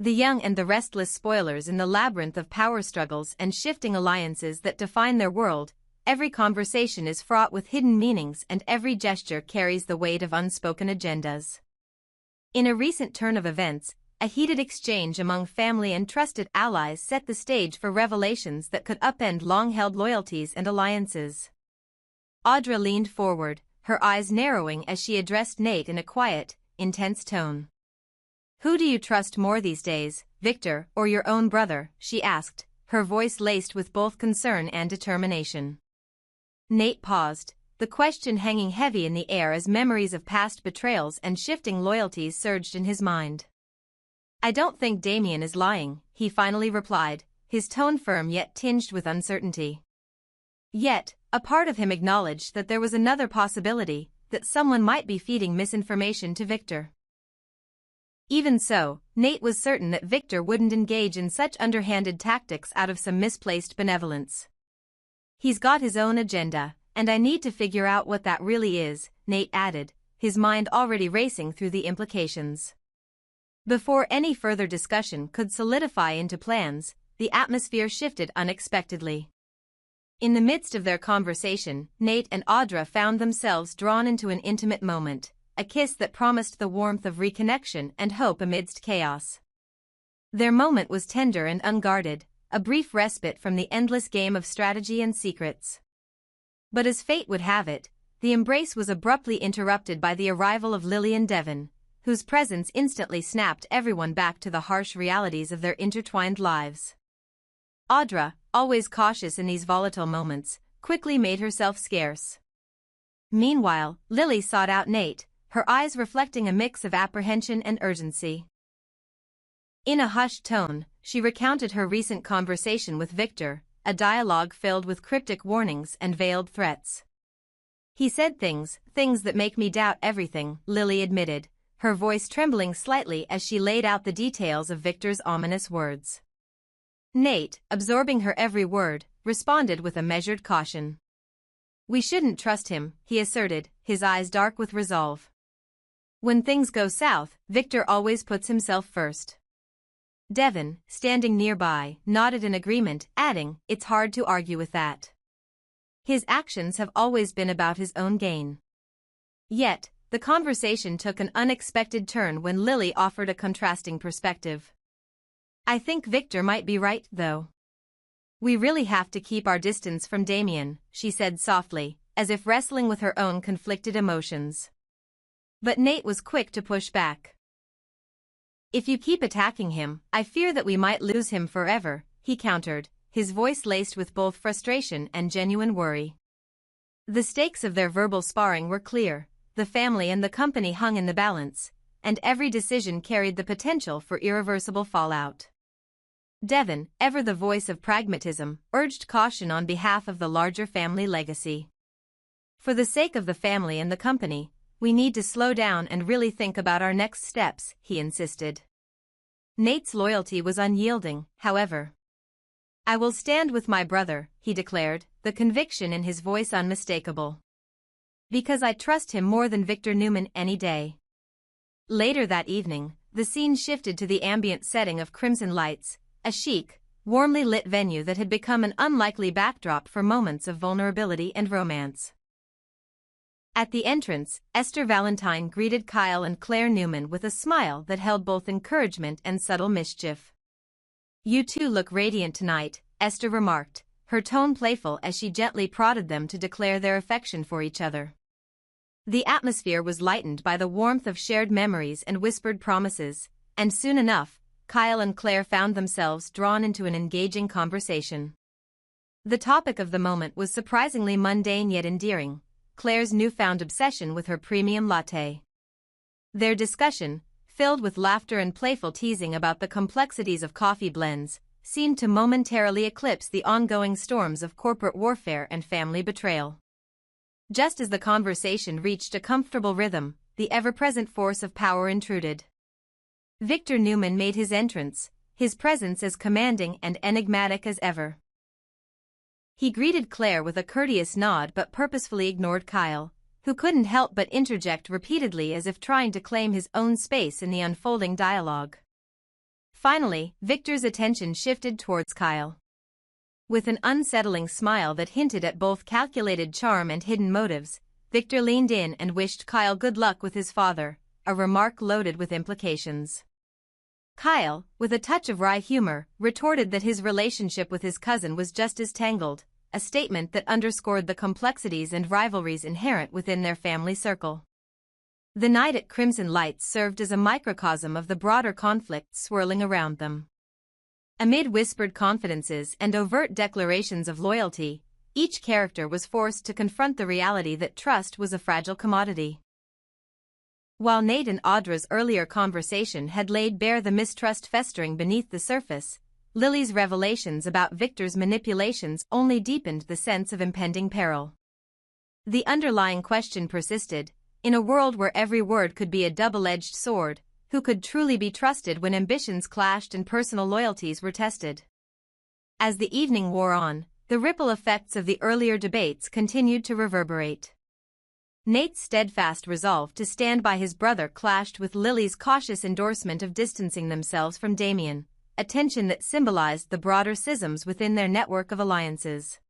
The young and the restless spoilers in the labyrinth of power struggles and shifting alliances that define their world. Every conversation is fraught with hidden meanings and every gesture carries the weight of unspoken agendas. In a recent turn of events, a heated exchange among family and trusted allies set the stage for revelations that could upend long-held loyalties and alliances. Audra leaned forward, her eyes narrowing as she addressed Nate in a quiet, intense tone. "Who do you trust more these days, Victor or your own brother?" she asked, her voice laced with both concern and determination. Nate paused, the question hanging heavy in the air as memories of past betrayals and shifting loyalties surged in his mind. "I don't think Damien is lying," he finally replied, his tone firm yet tinged with uncertainty. Yet, a part of him acknowledged that there was another possibility, that someone might be feeding misinformation to Victor. Even so, Nate was certain that Victor wouldn't engage in such underhanded tactics out of some misplaced benevolence. "He's got his own agenda, and I need to figure out what that really is," Nate added, his mind already racing through the implications. Before any further discussion could solidify into plans, the atmosphere shifted unexpectedly. In the midst of their conversation, Nate and Audra found themselves drawn into an intimate moment, a kiss that promised the warmth of reconnection and hope amidst chaos. Their moment was tender and unguarded, a brief respite from the endless game of strategy and secrets. But as fate would have it, the embrace was abruptly interrupted by the arrival of Lily and Devon, whose presence instantly snapped everyone back to the harsh realities of their intertwined lives. Audra, always cautious in these volatile moments, quickly made herself scarce. Meanwhile, Lily sought out Nate, her eyes reflecting a mix of apprehension and urgency. In a hushed tone, she recounted her recent conversation with Victor, a dialogue filled with cryptic warnings and veiled threats. "He said things that make me doubt everything," Lily admitted, her voice trembling slightly as she laid out the details of Victor's ominous words. Nate, absorbing her every word, responded with a measured caution. "We shouldn't trust him," he asserted, his eyes dark with resolve. "When things go south, Victor always puts himself first." Devon, standing nearby, nodded in agreement, adding, "It's hard to argue with that. His actions have always been about his own gain." Yet, the conversation took an unexpected turn when Lily offered a contrasting perspective. "I think Victor might be right, though. We really have to keep our distance from Damien," she said softly, as if wrestling with her own conflicted emotions. But Nate was quick to push back. "If you keep attacking him, I fear that we might lose him forever," he countered, his voice laced with both frustration and genuine worry. The stakes of their verbal sparring were clear, the family and the company hung in the balance, and every decision carried the potential for irreversible fallout. Devon, ever the voice of pragmatism, urged caution on behalf of the larger family legacy. "For the sake of the family and the company, we need to slow down and really think about our next steps," he insisted. Nate's loyalty was unyielding, however. "I will stand with my brother," he declared, the conviction in his voice unmistakable. "Because I trust him more than Victor Newman any day." Later that evening, the scene shifted to the ambient setting of crimson lights, a chic, warmly lit venue that had become an unlikely backdrop for moments of vulnerability and romance. At the entrance, Esther Valentine greeted Kyle and Claire Newman with a smile that held both encouragement and subtle mischief. "You two look radiant tonight," Esther remarked, her tone playful as she gently prodded them to declare their affection for each other. The atmosphere was lightened by the warmth of shared memories and whispered promises, and soon enough, Kyle and Claire found themselves drawn into an engaging conversation. The topic of the moment was surprisingly mundane yet endearing, Claire's newfound obsession with her premium latte. Their discussion, filled with laughter and playful teasing about the complexities of coffee blends, seemed to momentarily eclipse the ongoing storms of corporate warfare and family betrayal. Just as the conversation reached a comfortable rhythm, the ever-present force of power intruded. Victor Newman made his entrance, his presence as commanding and enigmatic as ever. He greeted Claire with a courteous nod but purposefully ignored Kyle, who couldn't help but interject repeatedly as if trying to claim his own space in the unfolding dialogue. Finally, Victor's attention shifted towards Kyle. With an unsettling smile that hinted at both calculated charm and hidden motives, Victor leaned in and wished Kyle good luck with his father, a remark loaded with implications. Kyle, with a touch of wry humor, retorted that his relationship with his cousin was just as tangled, a statement that underscored the complexities and rivalries inherent within their family circle. The night at Crimson Lights served as a microcosm of the broader conflict swirling around them. Amid whispered confidences and overt declarations of loyalty, each character was forced to confront the reality that trust was a fragile commodity. While Nate and Audra's earlier conversation had laid bare the mistrust festering beneath the surface, Lily's revelations about Victor's manipulations only deepened the sense of impending peril. The underlying question persisted: in a world where every word could be a double-edged sword, who could truly be trusted when ambitions clashed and personal loyalties were tested? As the evening wore on, the ripple effects of the earlier debates continued to reverberate. Nate's steadfast resolve to stand by his brother clashed with Lily's cautious endorsement of distancing themselves from Damien, a tension that symbolized the broader schisms within their network of alliances.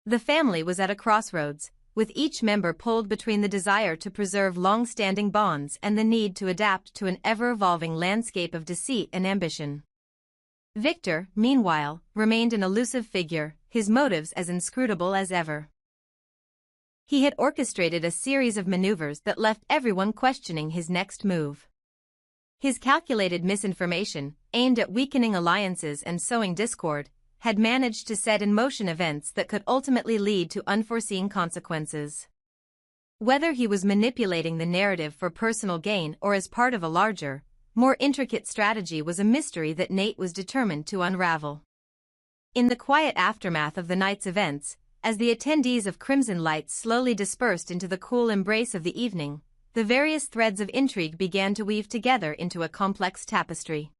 The family was at a crossroads, with each member pulled between the desire to preserve long-standing bonds and the need to adapt to an ever-evolving landscape of deceit and ambition. Victor, meanwhile, remained an elusive figure, his motives as inscrutable as ever. He had orchestrated a series of maneuvers that left everyone questioning his next move. His calculated misinformation, aimed at weakening alliances and sowing discord, had managed to set in motion events that could ultimately lead to unforeseen consequences. Whether he was manipulating the narrative for personal gain or as part of a larger, more intricate strategy was a mystery that Nate was determined to unravel. In the quiet aftermath of the night's events, as the attendees of Crimson Lights slowly dispersed into the cool embrace of the evening, the various threads of intrigue began to weave together into a complex tapestry.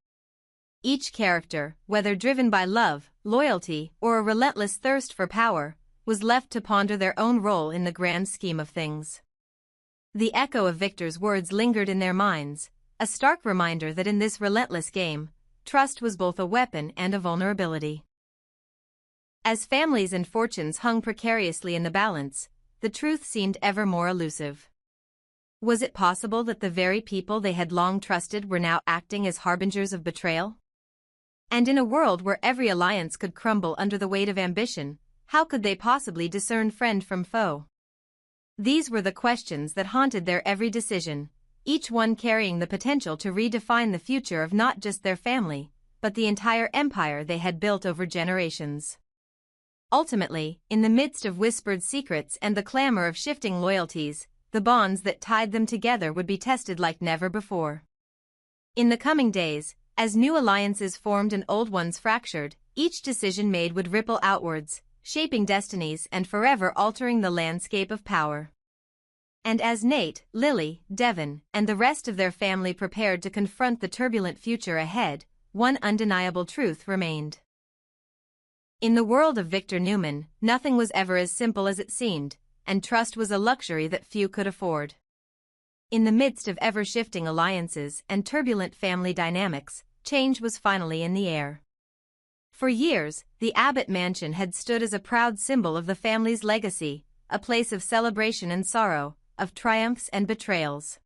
Each character, whether driven by love, loyalty, or a relentless thirst for power, was left to ponder their own role in the grand scheme of things. The echo of Victor's words lingered in their minds, a stark reminder that in this relentless game, trust was both a weapon and a vulnerability. As families and fortunes hung precariously in the balance, the truth seemed ever more elusive. Was it possible that the very people they had long trusted were now acting as harbingers of betrayal? And in a world where every alliance could crumble under the weight of ambition, how could they possibly discern friend from foe? These were the questions that haunted their every decision, each one carrying the potential to redefine the future of not just their family, but the entire empire they had built over generations. Ultimately, in the midst of whispered secrets and the clamor of shifting loyalties, the bonds that tied them together would be tested like never before. In the coming days, as new alliances formed and old ones fractured, each decision made would ripple outwards, shaping destinies and forever altering the landscape of power. And as Nate, Lily, Devon, and the rest of their family prepared to confront the turbulent future ahead, one undeniable truth remained. In the world of Victor Newman, nothing was ever as simple as it seemed, and trust was a luxury that few could afford. In the midst of ever-shifting alliances and turbulent family dynamics, change was finally in the air. For years, the Abbott mansion had stood as a proud symbol of the family's legacy, a place of celebration and sorrow, of triumphs and betrayals.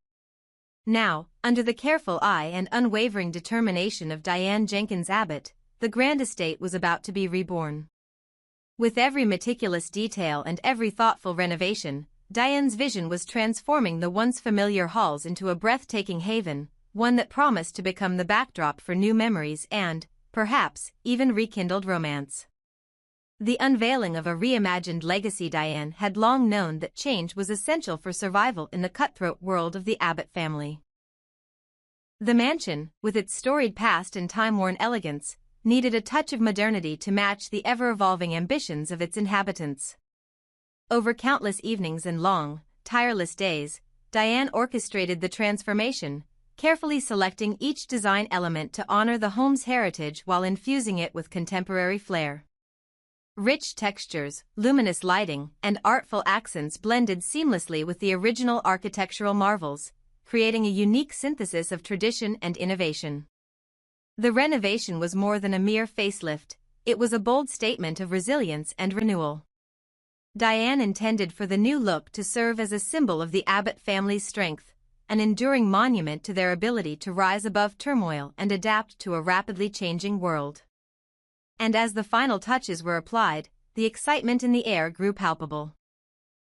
Now, under the careful eye and unwavering determination of Diane Jenkins Abbott, the grand estate was about to be reborn. With every meticulous detail and every thoughtful renovation, Diane's vision was transforming the once familiar halls into a breathtaking haven, one that promised to become the backdrop for new memories and, perhaps, even rekindled romance. The unveiling of a reimagined legacy. Diane had long known that change was essential for survival in the cutthroat world of the Abbott family. The mansion, with its storied past and time-worn elegance, needed a touch of modernity to match the ever-evolving ambitions of its inhabitants. Over countless evenings and long, tireless days, Diane orchestrated the transformation, carefully selecting each design element to honor the home's heritage while infusing it with contemporary flair. Rich textures, luminous lighting, and artful accents blended seamlessly with the original architectural marvels, creating a unique synthesis of tradition and innovation. The renovation was more than a mere facelift, it was a bold statement of resilience and renewal. Diane intended for the new look to serve as a symbol of the Abbott family's strength, an enduring monument to their ability to rise above turmoil and adapt to a rapidly changing world. And as the final touches were applied, the excitement in the air grew palpable.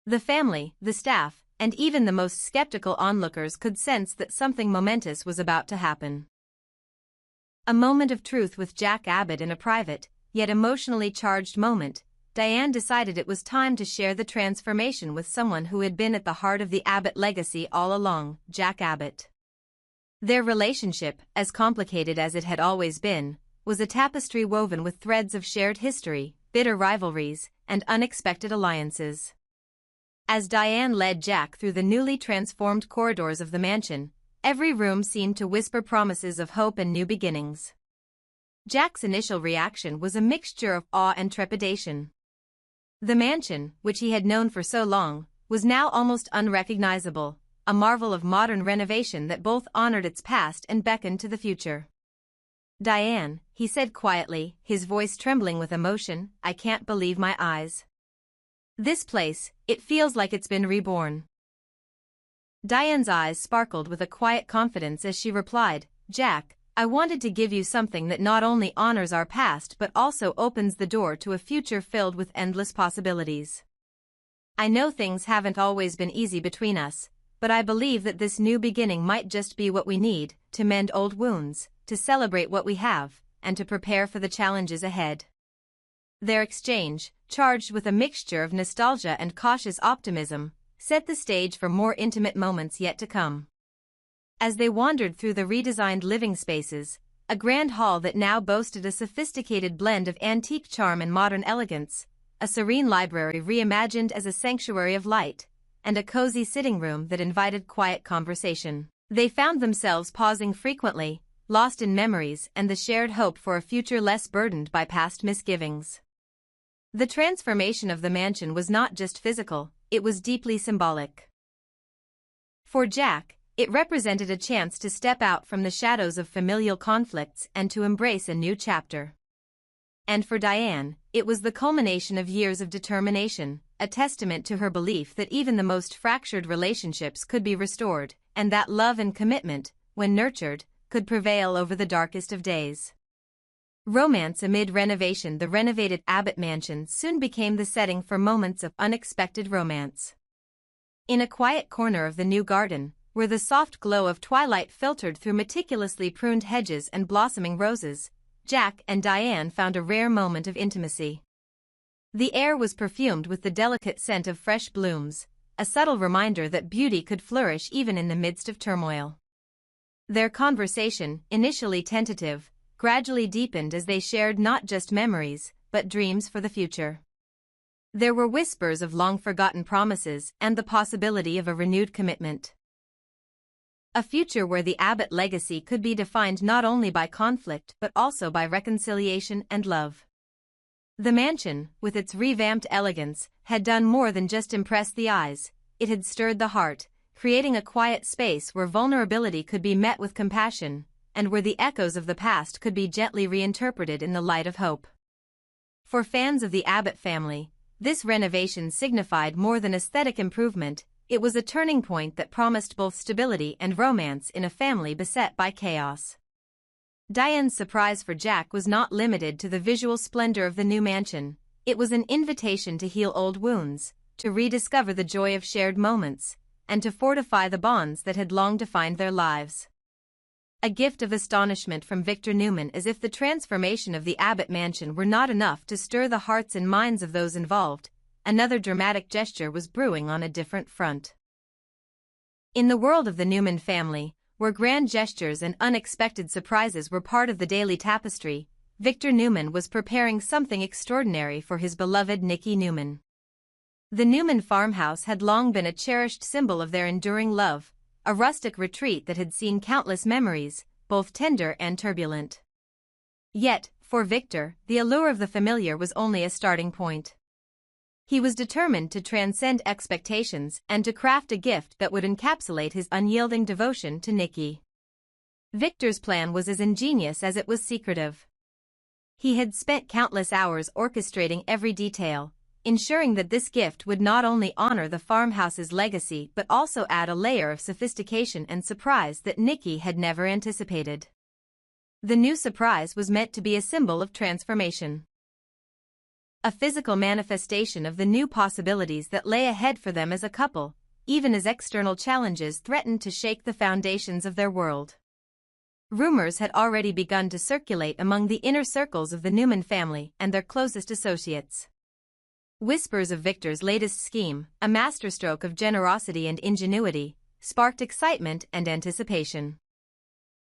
The family, the staff, and even the most skeptical onlookers could sense that something momentous was about to happen. A moment of truth with Jack Abbott. In a private, yet emotionally charged moment, Diane decided it was time to share the transformation with someone who had been at the heart of the Abbott legacy all along, Jack Abbott. Their relationship, as complicated as it had always been, was a tapestry woven with threads of shared history, bitter rivalries, and unexpected alliances. As Diane led Jack through the newly transformed corridors of the mansion, every room seemed to whisper promises of hope and new beginnings. Jack's initial reaction was a mixture of awe and trepidation. The mansion, which he had known for so long, was now almost unrecognizable, a marvel of modern renovation that both honored its past and beckoned to the future. "Diane," he said quietly, his voice trembling with emotion, "I can't believe my eyes. This place, it feels like it's been reborn." Diane's eyes sparkled with a quiet confidence as she replied, "Jack, I wanted to give you something that not only honors our past but also opens the door to a future filled with endless possibilities. I know things haven't always been easy between us, but I believe that this new beginning might just be what we need, to mend old wounds, to celebrate what we have, and to prepare for the challenges ahead." Their exchange, charged with a mixture of nostalgia and cautious optimism, set the stage for more intimate moments yet to come. As they wandered through the redesigned living spaces, a grand hall that now boasted a sophisticated blend of antique charm and modern elegance, a serene library reimagined as a sanctuary of light, and a cozy sitting room that invited quiet conversation, they found themselves pausing frequently, lost in memories and the shared hope for a future less burdened by past misgivings. The transformation of the mansion was not just physical, it was deeply symbolic. For Jack, it represented a chance to step out from the shadows of familial conflicts and to embrace a new chapter. And for Diane, it was the culmination of years of determination, a testament to her belief that even the most fractured relationships could be restored, and that love and commitment, when nurtured, could prevail over the darkest of days. Romance amid renovation. The renovated Abbott mansion soon became the setting for moments of unexpected romance. In a quiet corner of the new garden, where the soft glow of twilight filtered through meticulously pruned hedges and blossoming roses, Jack and Diane found a rare moment of intimacy. The air was perfumed with the delicate scent of fresh blooms, a subtle reminder that beauty could flourish even in the midst of turmoil. Their conversation, initially tentative, gradually deepened as they shared not just memories, but dreams for the future. There were whispers of long-forgotten promises and the possibility of a renewed commitment. A future where the Abbott legacy could be defined not only by conflict but also by reconciliation and love. The mansion, with its revamped elegance, had done more than just impress the eyes, it had stirred the heart, creating a quiet space where vulnerability could be met with compassion, and where the echoes of the past could be gently reinterpreted in the light of hope. For fans of the Abbott family, this renovation signified more than aesthetic improvement. It was a turning point that promised both stability and romance in a family beset by chaos. Diane's surprise for Jack was not limited to the visual splendor of the new mansion. It was an invitation to heal old wounds, to rediscover the joy of shared moments, and to fortify the bonds that had long defined their lives. A gift of astonishment from Victor Newman. As if the transformation of the Abbott mansion were not enough to stir the hearts and minds of those involved, another dramatic gesture was brewing on a different front. In the world of the Newman family, where grand gestures and unexpected surprises were part of the daily tapestry, Victor Newman was preparing something extraordinary for his beloved Nikki Newman. The Newman farmhouse had long been a cherished symbol of their enduring love, a rustic retreat that had seen countless memories, both tender and turbulent. Yet, for Victor, the allure of the familiar was only a starting point. He was determined to transcend expectations and to craft a gift that would encapsulate his unyielding devotion to Nikki. Victor's plan was as ingenious as it was secretive. He had spent countless hours orchestrating every detail, ensuring that this gift would not only honor the farmhouse's legacy but also add a layer of sophistication and surprise that Nikki had never anticipated. The new surprise was meant to be a symbol of transformation. A physical manifestation of the new possibilities that lay ahead for them as a couple, even as external challenges threatened to shake the foundations of their world. Rumors had already begun to circulate among the inner circles of the Newman family and their closest associates. Whispers of Victor's latest scheme, a masterstroke of generosity and ingenuity, sparked excitement and anticipation.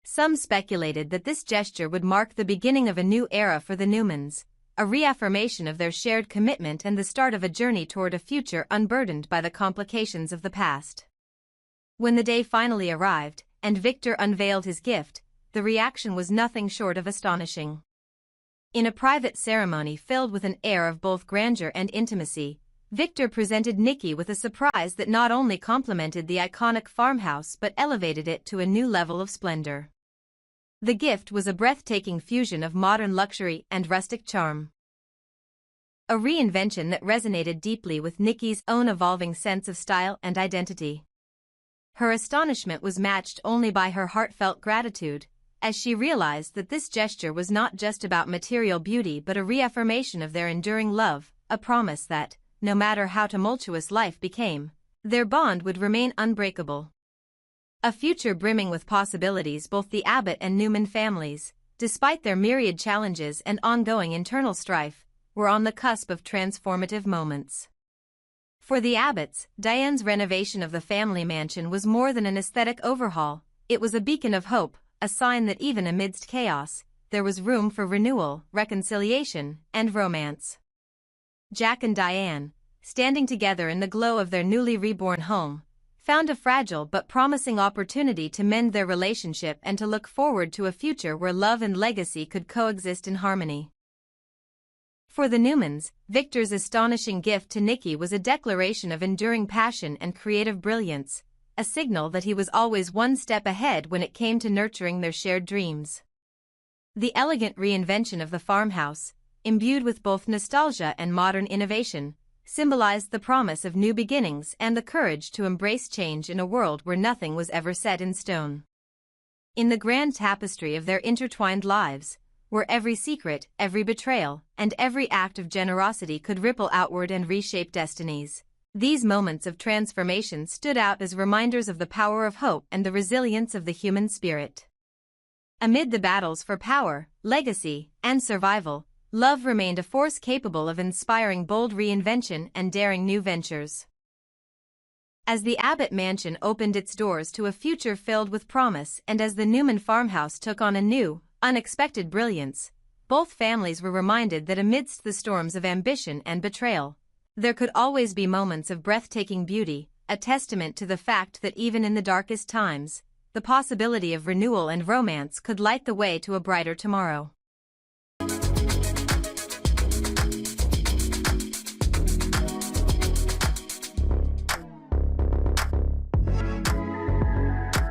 Some speculated that this gesture would mark the beginning of a new era for the Newmans, a reaffirmation of their shared commitment and the start of a journey toward a future unburdened by the complications of the past. When the day finally arrived, and Victor unveiled his gift, the reaction was nothing short of astonishing. In a private ceremony filled with an air of both grandeur and intimacy, Victor presented Nikki with a surprise that not only complemented the iconic farmhouse but elevated it to a new level of splendor. The gift was a breathtaking fusion of modern luxury and rustic charm. A reinvention that resonated deeply with Nikki's own evolving sense of style and identity. Her astonishment was matched only by her heartfelt gratitude, as she realized that this gesture was not just about material beauty but a reaffirmation of their enduring love, a promise that, no matter how tumultuous life became, their bond would remain unbreakable. A future brimming with possibilities. Both the Abbott and Newman families, despite their myriad challenges and ongoing internal strife, were on the cusp of transformative moments. For the Abbotts, Diane's renovation of the family mansion was more than an aesthetic overhaul, it was a beacon of hope, a sign that even amidst chaos, there was room for renewal, reconciliation, and romance. Jack and Diane, standing together in the glow of their newly reborn home, found a fragile but promising opportunity to mend their relationship and to look forward to a future where love and legacy could coexist in harmony. For the Newmans, Victor's astonishing gift to Nikki was a declaration of enduring passion and creative brilliance, a signal that he was always one step ahead when it came to nurturing their shared dreams. The elegant reinvention of the farmhouse, imbued with both nostalgia and modern innovation, symbolized the promise of new beginnings and the courage to embrace change in a world where nothing was ever set in stone. In the grand tapestry of their intertwined lives, where every secret, every betrayal, and every act of generosity could ripple outward and reshape destinies, these moments of transformation stood out as reminders of the power of hope and the resilience of the human spirit. Amid the battles for power, legacy, and survival, love remained a force capable of inspiring bold reinvention and daring new ventures. As the Abbott mansion opened its doors to a future filled with promise and as the Newman farmhouse took on a new, unexpected brilliance, both families were reminded that amidst the storms of ambition and betrayal, there could always be moments of breathtaking beauty, a testament to the fact that even in the darkest times, the possibility of renewal and romance could light the way to a brighter tomorrow.